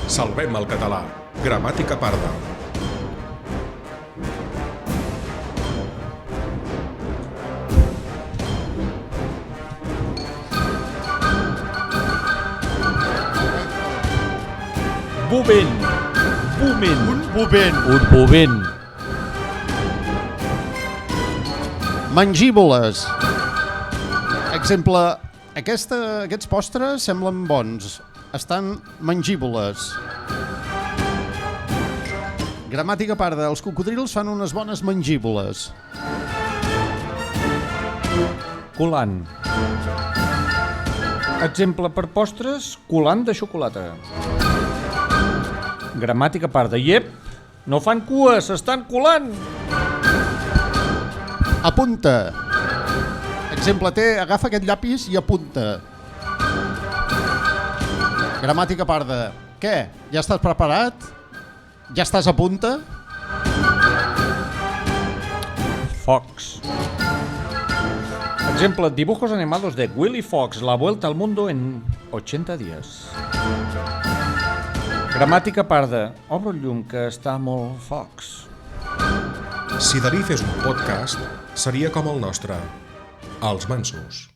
Salvem el català. Gramàtica Parda. Bovent. Bovent. Un bovent. Un bovent. Mangívoles. Exemple, aquests postres semblen bons. Estan mangívoles. Gramàtica Parda. Els cocodrils fan unes bones mangívoles. Colant. Exemple per postres, colant de xocolata. Gramàtica Parda. Iep, no fan cua, s'estan colant. Apunta. Exemple T, agafa aquest llapis i apunta. Gramàtica Parda. Què? Ja estàs preparat? Ja estàs a punta? Fox. Exemple, dibujos animados de Willy Fox, la vuelta al mundo en 80 días. Gramàtica Parda. Obro el llum, que està molt fox. Si Dalí fes un podcast, seria com el nostre, Els Mansos.